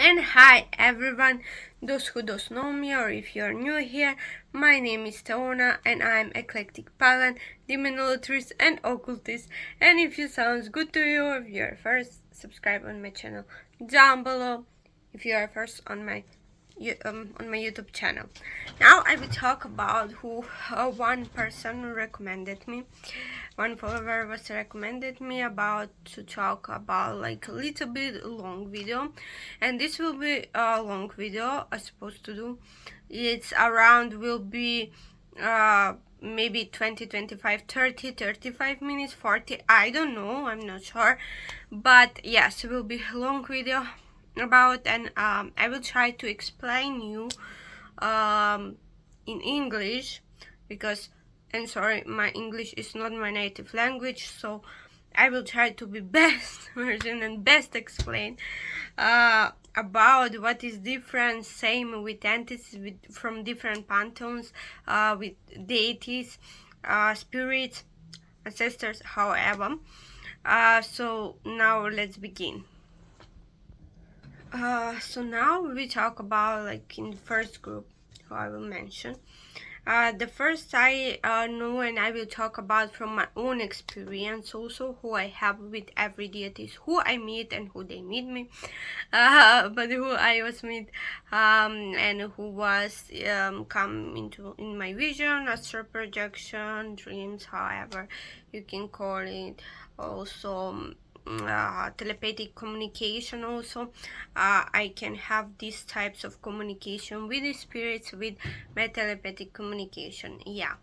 And hi everyone, those who don't know me or if you're new here, my name is Teona and I'm Eclectic Pagan, Demonologist and Occultist. And if it sounds good to you, if you're first, subscribe on my channel down below if you are first on my YouTube channel. Now I will talk about who one person recommended me. One follower was recommended me about to talk about like a little bit long video, and this will be a long video I supposed to do. It's around will be maybe 20, 25, 30, 35 minutes, 40, I don't know, I'm not sure, but yes, it will be a long video about, and I will try to explain you in English because, and sorry, my English is not my native language, so I will try to be best version and best explain about what is different, same with entities from different pantheons, with deities, spirits, ancestors, however. So now let's begin. So now we talk about like in the first group who I will mention. The first I know, and I will talk about from my own experience also, who I have with every deities, who I meet and who they meet me, but who I was meet and who was come into in my vision, astral projection, dreams, however you can call it, also telepathic communication. Also I can have these types of communication with the spirits with my telepathic communication. Yeah.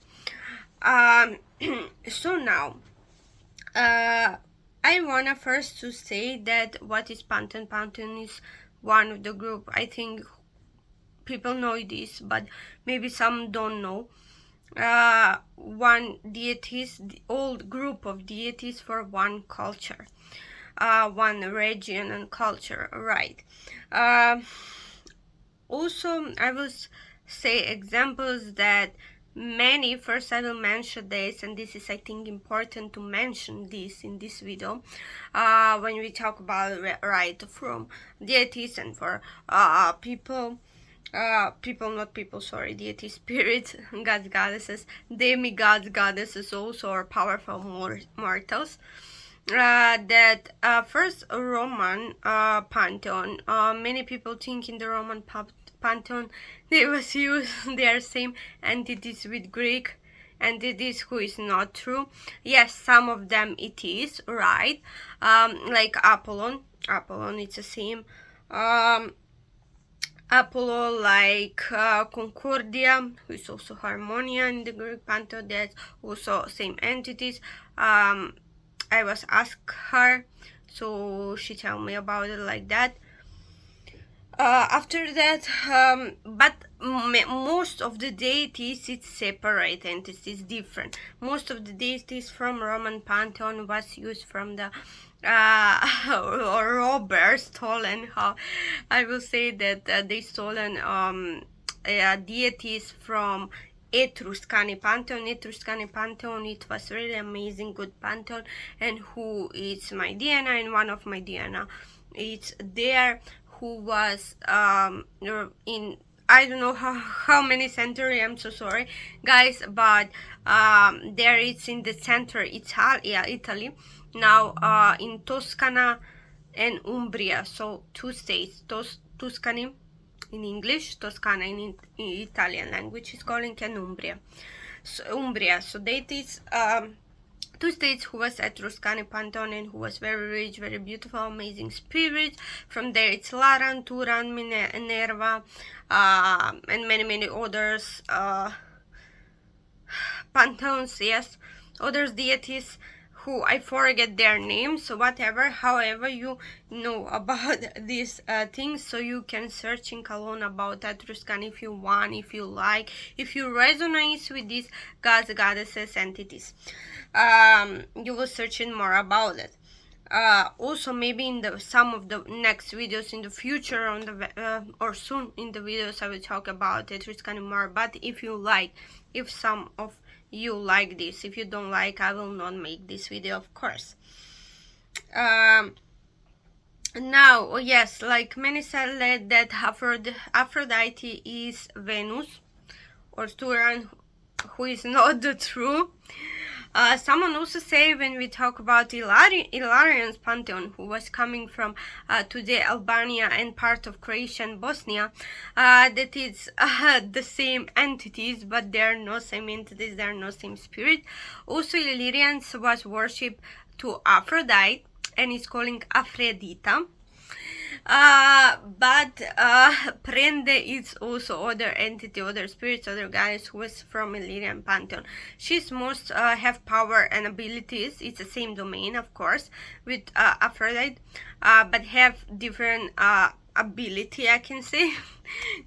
So now I wanna first to say that what is Pantheon. Pantheon is one of the group, I think people know this, but maybe some don't know. One deities, the old group of deities for one culture, one region and culture, right? Also I will say examples that many, first I will mention this, and this is I think important to mention this in this video, when we talk about right from deities and for people, not people, sorry, deity, spirits, gods, goddesses, demigods, goddesses also, or powerful mortals. That first Roman pantheon, many people think in the Roman pantheon they was used their same entities with Greek entities, who is not true. Yes, some of them it is, right? Like Apollon, it's the same. Apollo, like Concordia, who is also Harmonia in the Greek pantheon, that's also same entities. I was asked her, so she told me about it like that. After that, but most of the deities it's separate entities, different. Most of the deities from Roman pantheon was used from the or robbers, stolen, how I will say that they stolen deities from Etruscani pantheon. Etruscani pantheon, it was really amazing, good pantheon, and who is my Diana, and one of my Diana, it's there, who was in I don't know how many century, I'm so sorry guys, but there it's in the center Italy now, in Toscana and Umbria, so two states, Tuscany in English, Toscana in Italian language is calling, and Umbria. So Umbria, so that is two states who was at Etruscani pantheon and who was very rich, very beautiful, amazing spirits. From there it's Laran, Turan, Minerva, and many others pantheons, yes, others deities who I forget their names, so whatever. However, you know about these things, so you can search in Cologne about Etruscan if you want, if you like, if you resonate with these gods, goddesses, entities. You will search in more about it. Also maybe in the some of the next videos in the future on the or soon in the videos I will talk about Etruscan more. But if you like, if some of you like this, if you don't like, I will not make this video, of course. Now, oh yes, like many said that Aphrodite is Venus or Turan, who is not the true. Someone also say when we talk about Ilarian's pantheon, who was coming from today Albania and part of Croatia and Bosnia, that it's the same entities, but they are no same entities, they are no same spirit. Also, Illyrians was worshipped to Aphrodite and is calling Aphrodita. But Prende is also other entity, other spirits, other guys who was from Illyrian Pantheon. She's most have power and abilities. It's the same domain, of course, with Aphrodite, but have different ability, I can say.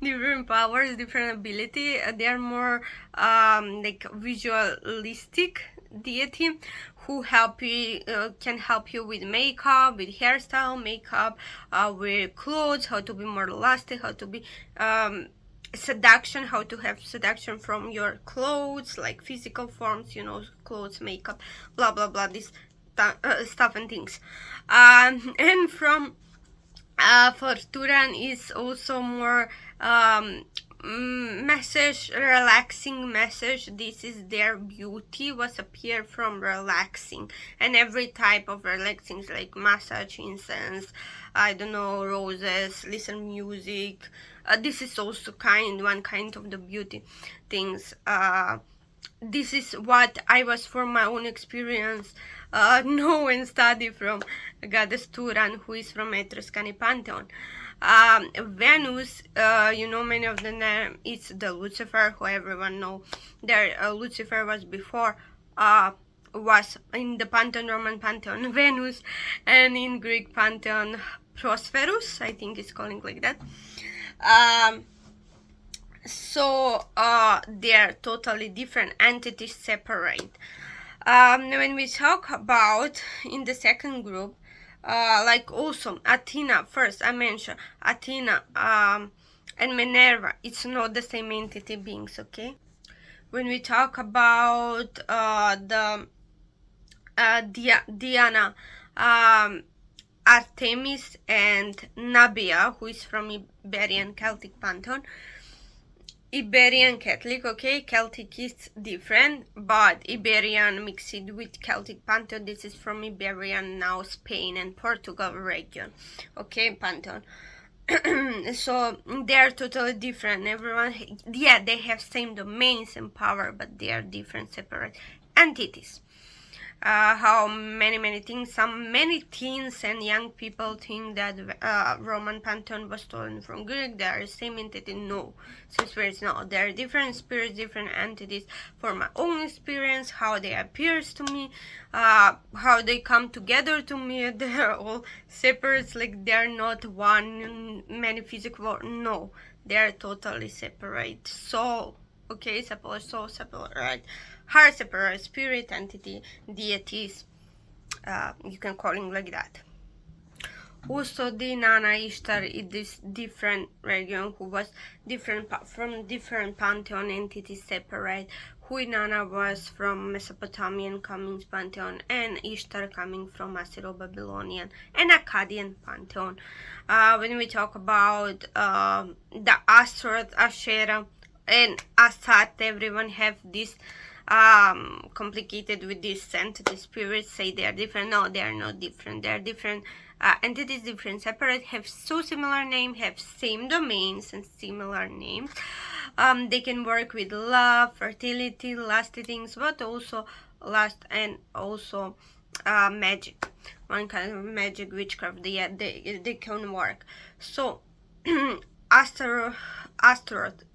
Different powers, different ability. They are more like visualistic deity who can help you with makeup, with hairstyle, makeup, with clothes, how to be more elastic, how to be seduction, how to have seduction from your clothes, like physical forms, you know, clothes, makeup, blah blah blah, this stuff and things. And from for Turan is also more message, relaxing message. This is their beauty was appear from relaxing, and every type of relaxing like massage, incense, I don't know, roses, listen music. This is also one kind of the beauty things. This is what I was from my own experience know and study from goddess Turan, who is from Etruscan Pantheon. Venus, you know, many of the name, it's the Lucifer, who everyone know. There, Lucifer was before, was in the Pantheon, Roman Pantheon, Venus, and in Greek Pantheon, Prosperus, I think it's calling like that. So they're totally different entities, separate. When we talk about in the second group, like also Athena, first I mentioned Athena and Minerva, it's not the same entity beings, okay? When we talk about the Diana, Artemis and Nabia, who is from Iberian Celtic Pantheon, Iberian Catholic, okay, Celtic is different, but Iberian mixed with Celtic Pantheon. This is from Iberian, now Spain and Portugal region, okay, Pantheon. So they are totally different. Everyone, yeah, they have same domains and power, but they are different, separate entities. How many things, many teens and young people think that Roman Pantheon was stolen from Greek. They are the same entity. No, so spirits, no, they are different spirits, different entities. For my own experience, how they appears to me, how they come together to me, they are all separate, like they are not one, many physical, no, they are totally separate. Soul, okay, separate soul, separate, right? Heart, separate spirit, entity, deities, you can call it like that. Also, the Nana Ishtar is this different region who was different from different pantheon entities separate. Nana was from Mesopotamian coming pantheon, and Ishtar coming from Assyro-Babylonian and Akkadian pantheon. When we talk about the Astaroth, Asherah, and Astarte, everyone have this complicated with this entity spirits, say they are different. No, they are not different. They are different entities, different, separate, have so similar name, have same domains and similar names. They can work with love, fertility, lusty things, but also lust and also magic, one kind of magic, witchcraft. They can work. So Astaroth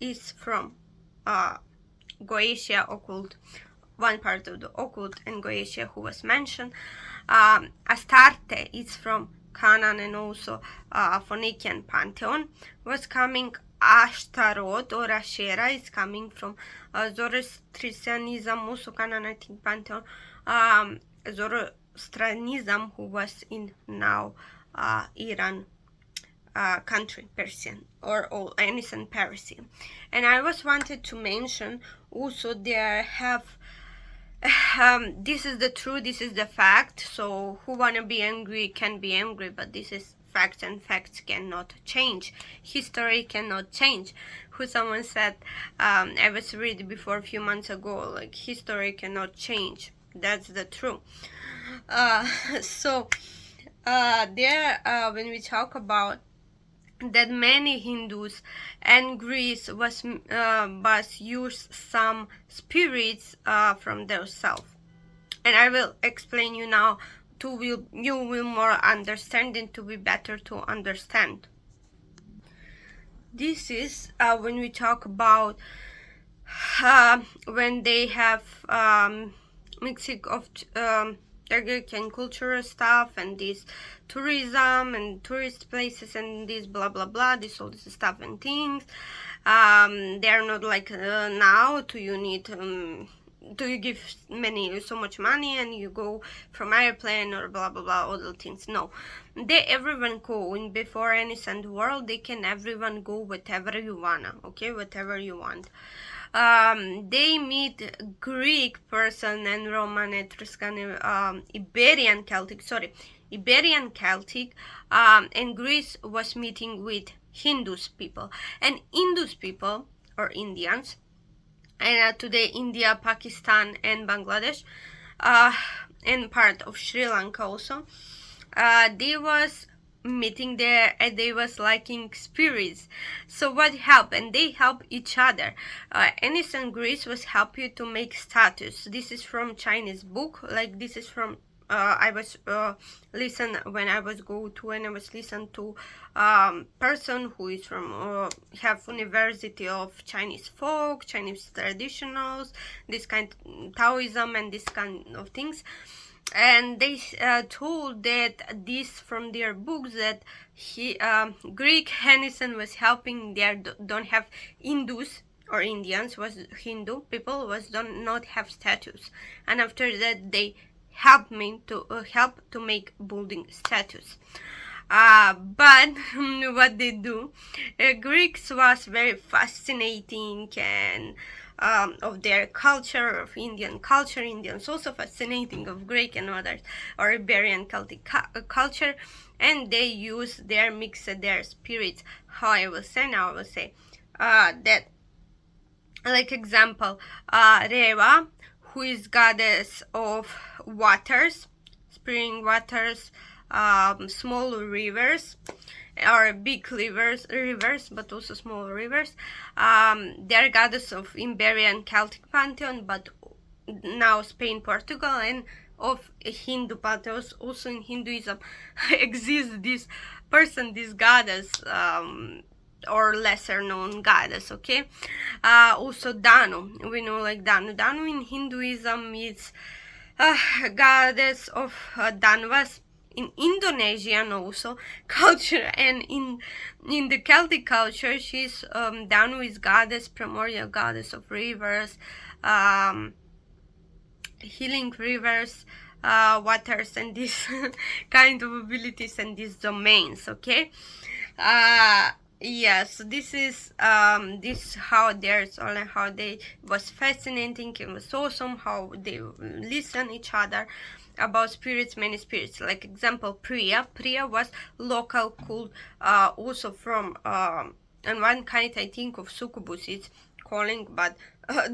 is from Goetia occult, one part of the occult, and Goetia who was mentioned. Astarte is from Canaan and also Phoenician pantheon. Was coming Ashtaroth or Asherah is coming from Zoroastrianism, also Canaanite pantheon. Zoroastrianism, who was in now Iran country, Persian or ancient Persian. And I was wanted to mention also there have this is the truth, this is the fact. So who wanna be angry can be angry, but this is facts, and facts cannot change. History cannot change. Who someone said, I was reading before a few months ago, like history cannot change. That's the truth. So when we talk about that many Hindus and Greece was used some spirits from themselves, and I will explain you now you will more understand and to be better to understand. This is when we talk about when they have mixing of Greek and cultural stuff and this tourism and tourist places and this blah blah blah, this all this stuff and things. They are not like now you need to give so much money and you go from airplane or blah blah blah, all the things. No, everyone go in before ancient world. They can everyone go whatever you wanna, okay, whatever you want. They meet Greek person and Roman, Etruscan, Iberian Celtic, and Greece was meeting with Hindus people and Indus people or Indians, and today India, Pakistan, and Bangladesh, and part of Sri Lanka also. They was meeting there and they was liking spirits. So what happened? They help each other. Ancient Greece was help you to make status. This is from Chinese book. Like this is from I was listen when I was go to and I was listen to person who is from have University of Chinese folk, Chinese traditionals, this kind of Taoism and this kind of things. And they told that this from their books that Greek Hennison was helping their don't have Hindus or Indians was Hindu people was not have status, and after that they help to make building status. But what they do, Greeks was very fascinating and of their culture, of Indian culture. Indians also fascinating of Greek and others, or Iberian Celtic culture, and they use their mix their spirits. How I will say that, like example, Reva, who is goddess of waters, spring waters, small rivers or big rivers, but also small rivers. They are goddess of Iberian Celtic Pantheon, but now Spain, Portugal, and of Hindu pantheons. Also in Hinduism exists this person, this goddess, or lesser known goddess, okay? Also Danu, we know like Danu. Danu in Hinduism is goddess of Danvas. In Indonesian also culture, and in the Celtic culture, she's Danu is goddess, primordial goddess of rivers, healing rivers, waters, and this kind of abilities and these domains. Okay, yes, this is how there's all how they was fascinating. It was awesome how they listen each other about spirits, many spirits. Like example, Priya was local cult, also from and one kind I think of succubus is calling, but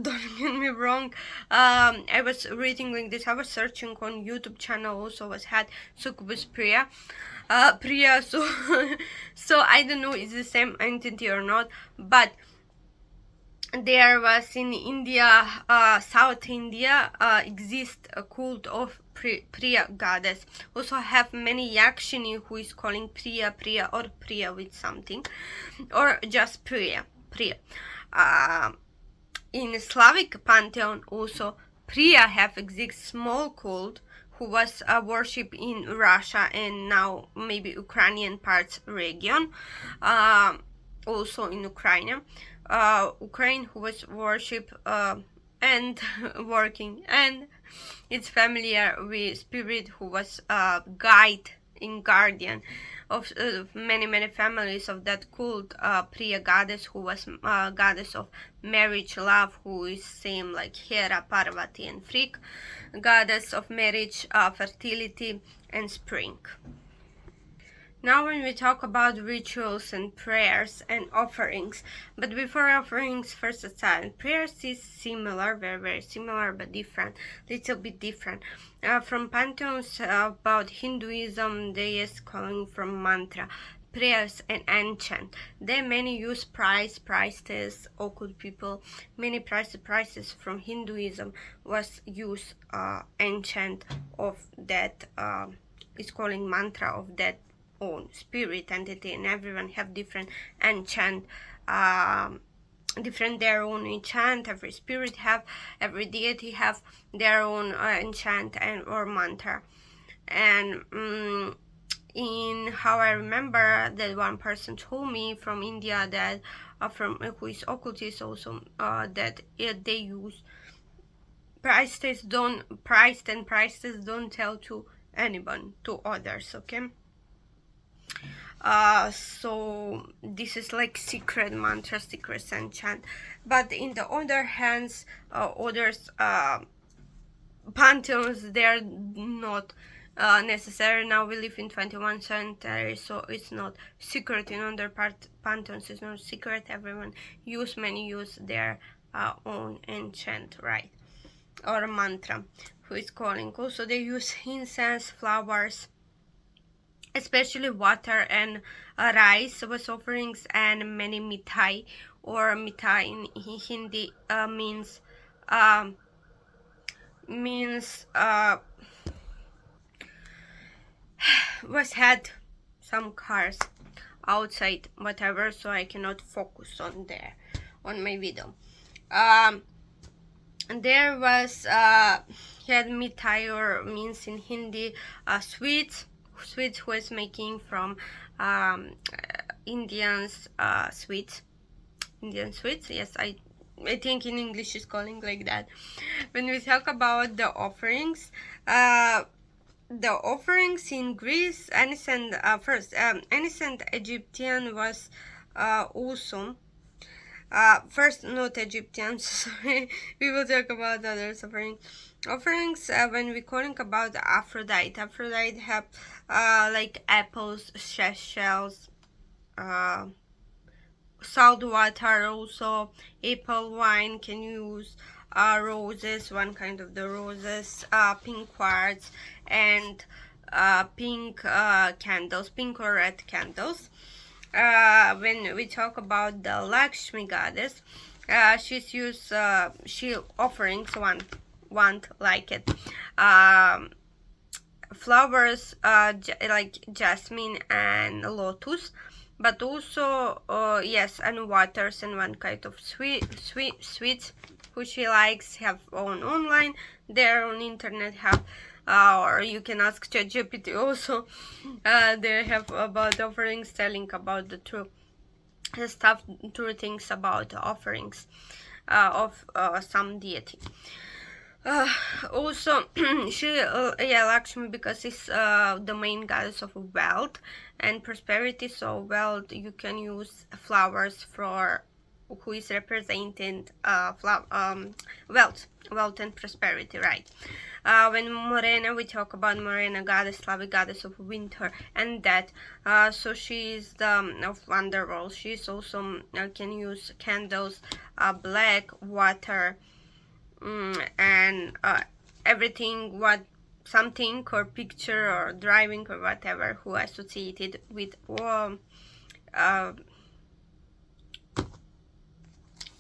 don't get me wrong. I was reading like this. I was searching on YouTube channel. Also was had succubus Priya. So so I don't know is the same entity or not, but there was in India, South India, exist a cult of Priya goddess. Also have many Yakshini who is calling Priya or Priya with something, or just Priya. In Slavic pantheon also Priya have exist small cult who was worshipped in Russia and now maybe Ukrainian parts region, also in Ukraine. Ukraine who was worshipped and working, and it's familiar with spirit who was guide in guardian of many families of that cult. Priya goddess who was goddess of marriage, love, who is same like Hera, Parvati, and Freak, goddess of marriage, fertility, and spring. Now when we talk about rituals and prayers and offerings, but before offerings, first aside, prayers is similar, very very similar, but different, little bit different. From Pantheons about Hinduism, they is calling from mantra. Prayers and enchant. They many use priestess, occult people. Many prices from Hinduism was use enchant of that. Is calling mantra of that own spirit entity, and everyone have different enchant, different their own enchant. Every spirit have, every deity have their own enchant and or mantra. And in how I remember that one person told me from India that from who is occultist also, that they use priestess don't tell to anyone, to others, okay. So this is like secret mantra, secret enchant. But in the other hands, others pantheons, they're not necessary. Now we live in 21st century, so it's not secret. In other pantheons is not secret. Everyone many use their own enchant, right, or mantra, who is calling. Also they use incense, flowers, especially water and rice was offerings, and many mithai, or mithai in Hindi means was had some cars outside, whatever, so I cannot focus on there on my video. There was had mithai, or means in Hindi sweets was making from Indian sweets. Yes, I think in English is calling like that. When we talk about the offerings in Greece, ancient ancient Egyptian was also first, not Egyptians, sorry. We will talk about other offerings. When we calling about Aphrodite have like apples, shells, salt water, also apple wine can use, roses, one kind of the roses, pink quartz, and pink candles, pink or red candles. When we talk about the Lakshmi goddess, she's used, she offerings one like it, flowers like jasmine and lotus, but also yes, and waters, and one kind of sweets who she likes have on online, their own internet have, or you can ask ChatGPT also. They have about offerings, telling about the true stuff, true things about offerings of some deity. Also she yeah, Lakshmi, because it's the main goddess of wealth and prosperity. So wealth, you can use flowers for who is representing wealth and prosperity, right. When Morena, we talk about Morena goddess, Slavic goddess of winter and that, so she is the of underworld. She's also can use candles, black water, and everything, what something or picture or driving or whatever who associated with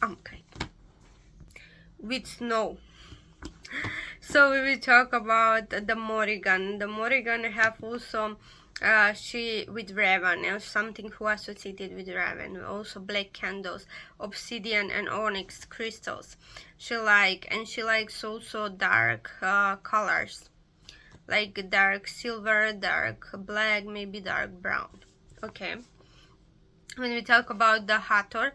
okay, with snow. So we will talk about the Morrigan. The Morrigan have also she with raven, something who associated with raven. Also black candles, obsidian and onyx crystals. She likes also dark colors, like dark silver, dark black, maybe dark brown. Okay. When we talk about the Hathor,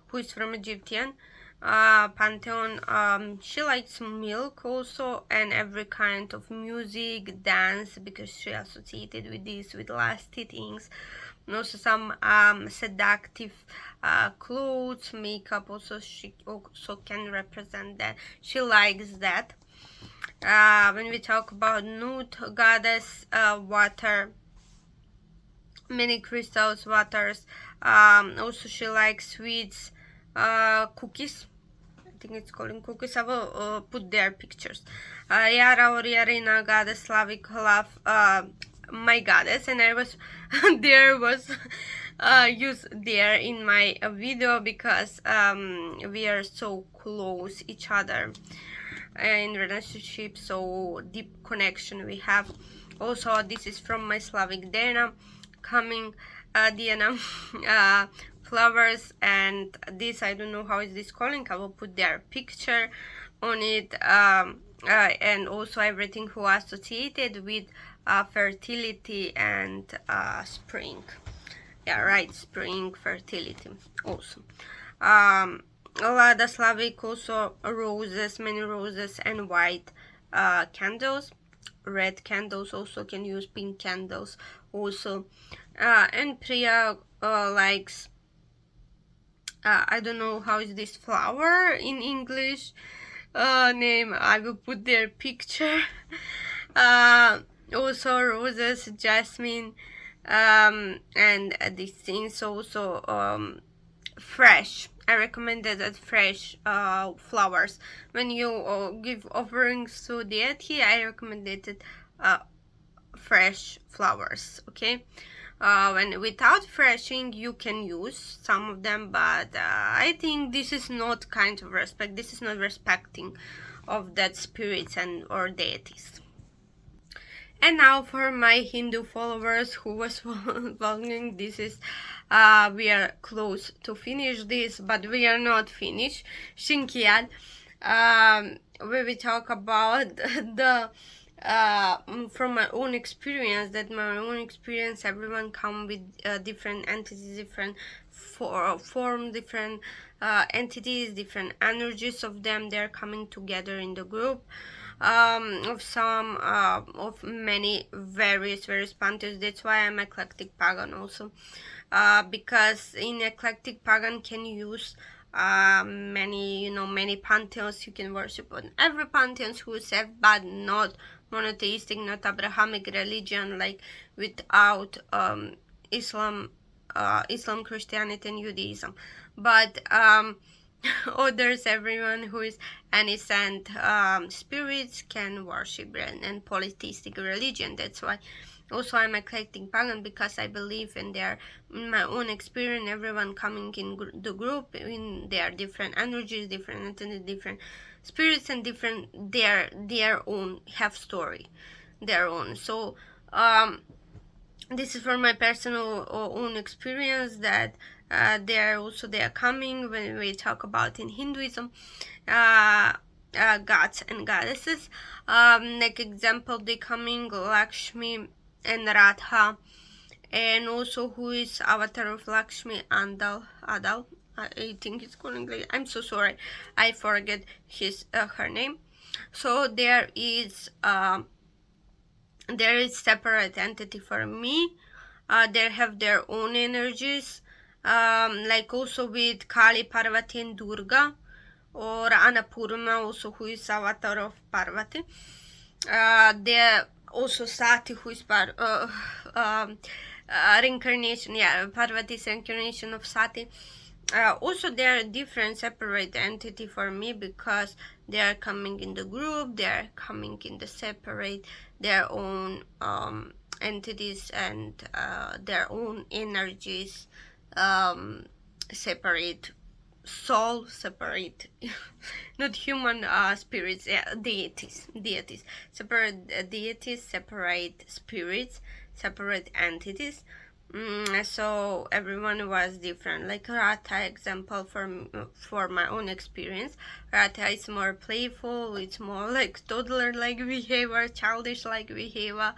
who is from Egyptian pantheon, she likes milk also, and every kind of music, dance, because she associated with this, with lusty things, and also some seductive clothes, makeup. Also she also can represent that, she likes that. When we talk about Nut goddess, water, many crystals, waters. Also she likes sweets, cookies. I think it's called cookies. I will put their pictures. Yara or Yarina, goddess, Slavic love, my goddess, and I was there was used there in my video because we are so close each other in relationship, so deep connection we have. Also, this is from my Slavic Dana coming Diana flowers, and this I don't know how is this calling. I will put their picture on it, and also everything who associated with fertility and spring. Yeah, right, spring fertility also. The Slavic also roses, many roses and white candles. Red candles also can use pink candles also. And Priya likes, I don't know how is this flower in English name. I will put their picture. Also roses, jasmine, and these things also fresh. I recommended that fresh flowers. When you give offerings to deity, I recommended fresh flowers. Okay. When without freshing, you can use some of them, but I think this is not kind of respect. This is not respecting of that spirits and or deities. And now for my Hindu followers who was following, this is we are close to finish this, but we are not finished. Shinkiat, where we talk about the from my own experience, everyone come with different entities, different form, different entities, different energies of them. They're coming together in the group. Of some of many various pantheons. That's why I'm eclectic pagan also, because in eclectic pagan can use many pantheons you can worship on. Every pantheon who is safe, but not monotheistic, not Abrahamic religion, like without Islam, Christianity, and Judaism. But others, everyone who is innocent spirits can worship and polytheistic religion. That's why also I'm eclectic pagan, because I believe in my own experience, everyone coming in the group, in their different energies, different entities, different spirits, and different their own have story, their own. So this is from my personal own experience that they are coming when we talk about in Hinduism gods and goddesses. Like example, they coming Lakshmi and Radha, and also who is avatar of Lakshmi, Adal. I think it's calling like, I'm so sorry, I forget her name. So there is separate entity for me. They have their own energies, like also with Kali, Parvati, and Durga, or Annapurna also, who is avatar of Parvati. There also Sati, who is reincarnation, Parvati's reincarnation of Sati. Also they are different separate entity for me, because they are coming in the group, they are coming in the separate, their own entities, and their own energies, separate soul, separate not human spirits, deities, separate deities, separate spirits, separate entities. So everyone was different. Like Ratha example, for my own experience, Ratha is more playful, it's more like toddler like behavior, childish like behavior,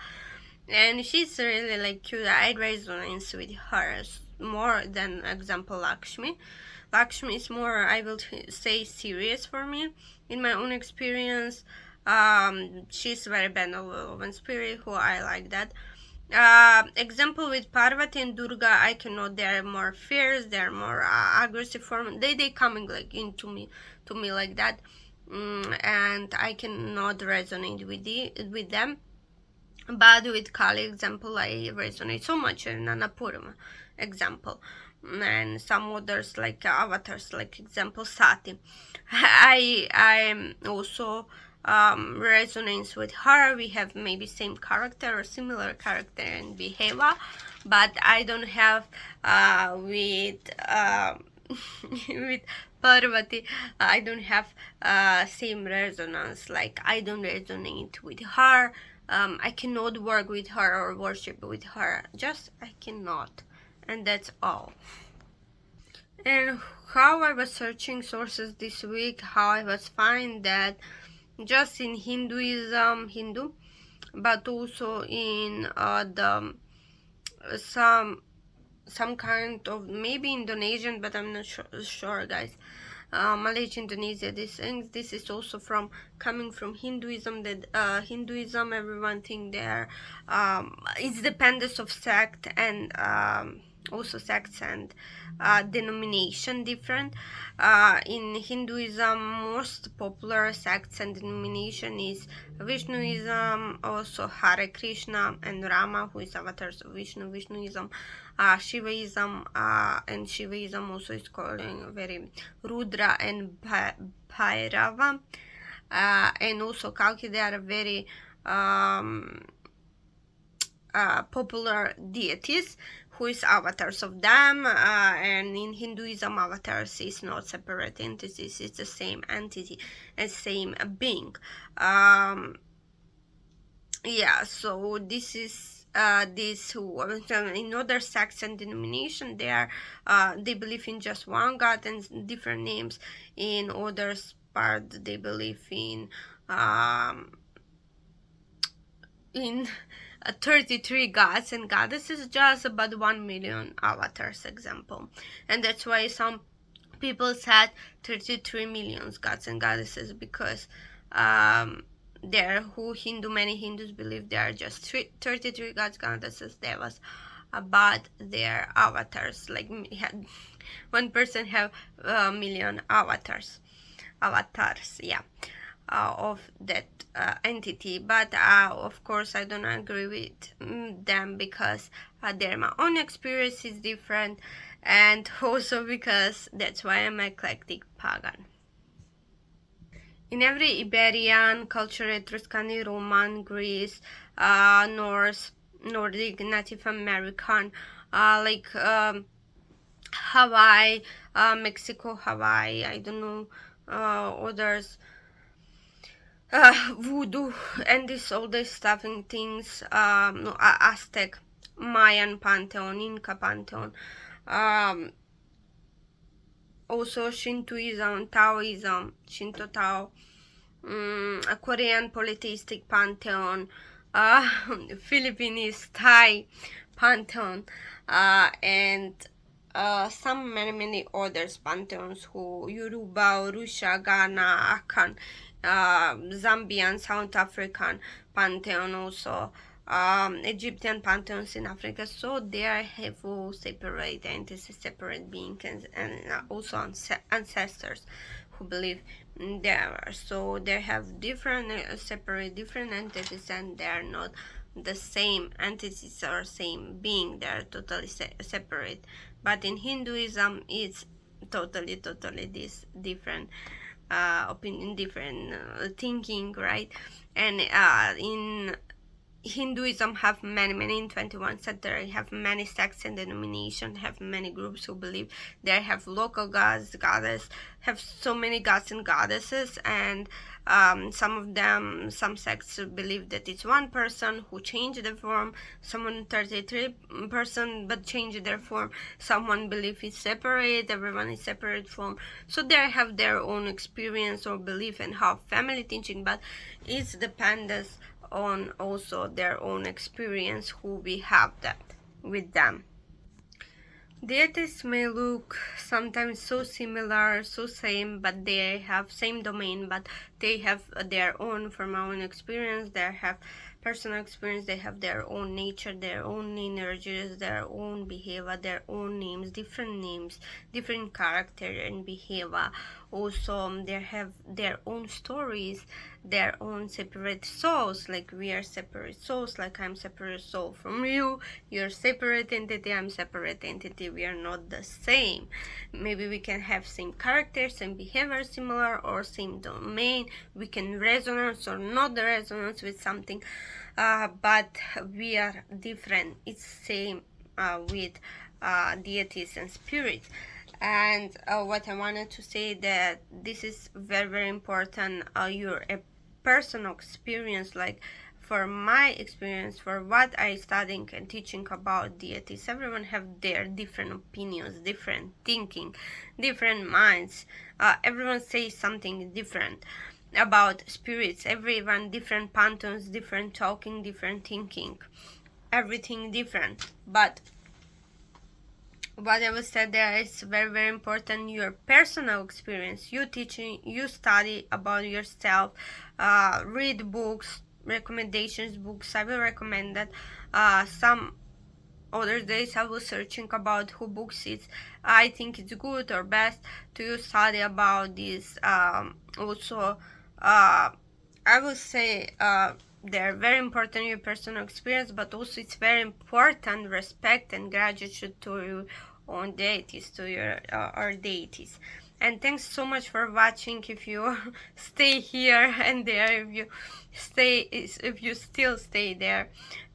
and she's really like cute. I resonate with her more than example Lakshmi. Lakshmi is more, I will say, serious for me in my own experience. She's very benevolent spirit, who I like that. Example with Parvati and Durga, I cannot. They're more fierce, they're more aggressive form. They coming like into me, to me like that, and I cannot resonate with them. But with Kali example, I resonate so much in Annapurna example, and some others like avatars, like example Sati. I also resonates with her. We have maybe same character or similar character and behavior, but I don't have with with Parvati. I don't have same resonance. Like I don't resonate with her. I cannot work with her or worship with her. Just I cannot, and that's all. And how I was searching sources this week, how I was finding that just in Hindu, but also in the some kind of maybe Indonesian, but I'm not sure, guys. Malaysia, Indonesia, these things. This is also from coming from Hinduism. That Hinduism, everyone think there it's dependence of sect and also sects and denomination different. In Hinduism, most popular sects and denomination is Vishnuism, also Hare Krishna and Rama, who is avatars of Vishnuism, Shivaism, and Shivaism also is calling very Rudra and Bhairava, and also Kalki. They are very popular deities who is avatars of them, and in Hinduism avatars is not separate entities, it's the same entity and same being. Yeah, so this is this who in other sects and denomination they are they believe in just one god and different names. In others part they believe in 33 gods and goddesses, just about 1 million avatars example, and that's why some people said 33 million gods and goddesses, because there who many Hindus believe there are just 33 gods goddesses devas, but their avatars, like one person have a million avatars, yeah, of that entity. But of course I don't agree with them, because my own experience is different, and also because that's why I'm eclectic pagan. In every Iberian culture, Etruscan, Roman, Greece, Norse, Nordic, Native American, like Hawaii, Mexico, Hawaii, I don't know, others, voodoo, and all this stuff and things, no, Aztec, Mayan pantheon, Inca pantheon, also Shintoism, Taoism, Shinto Tao, a Korean polytheistic pantheon, uh, Philippines, Thai pantheon, and some many others pantheons, who Yoruba, Russia, Ghana, Akan, Zambian, South African pantheon, also Egyptian pantheons in Africa. So they have all separate entities, separate beings, and also ancestors who believe there. So they have different separate different entities, and they are not the same entities or same being. They are totally separate. But in Hinduism, it's totally this different opinion, different thinking, right? And in Hinduism have many in 21 century have many sects and denominations, have many groups who believe they have local gods, goddess, have so many gods and goddesses, and some of them, some sects believe that it's one person who changed the form, someone 33 person but changed their form, someone believe it's separate, everyone is separate from. So they have their own experience or belief and how family teaching, but it's dependent on also their own experience who we have that with them. Deities may look sometimes so similar, so same, but they have same domain, but they have their own, from our own experience, they have personal experience, they have their own nature, their own energies, their own behavior, their own names, different character and behavior. Also, they have their own stories, their own separate souls. Like we are separate souls, like I'm separate soul from you, you're separate entity, I'm separate entity. We are not the same. Maybe we can have same characters, same behavior, similar, or same domain. We can resonance or not the resonance with something, but we are different. It's same with deities and spirits. And what I wanted to say, that this is very, very important. Your personal experience, like for my experience, for what I studying and teaching about deities, everyone have their different opinions, different thinking, different minds. Everyone says something different about spirits. Everyone different pantheons, different talking, different thinking, everything different. But what I was said there is very, very important. Your personal experience, you teaching, you study about yourself, read books, recommendations books. I will recommend that. Some other days I was searching about who books it's I think it's good or best to study about this. Also, I will say they're very important, your personal experience, but also it's very important respect and gratitude to your own deities, to your our deities. And thanks so much for watching. If you stay here and there, if you still stay there,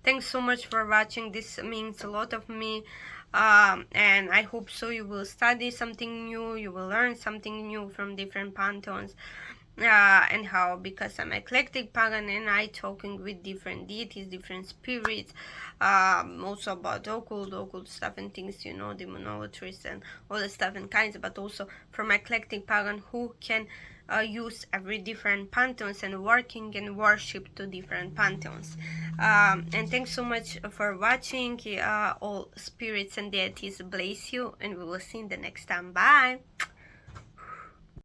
thanks so much for watching. This means a lot of me. And I hope so you will study something new, you will learn something new from different pantheons. And how, because I'm eclectic pagan and I talking with different deities, different spirits, also about occult stuff and things, you know, demonolatries and all the stuff and kinds, but also from eclectic pagan who can use every different pantheons and working and worship to different pantheons. And thanks so much for watching. All spirits and deities bless you, and we will see you the next time. Bye.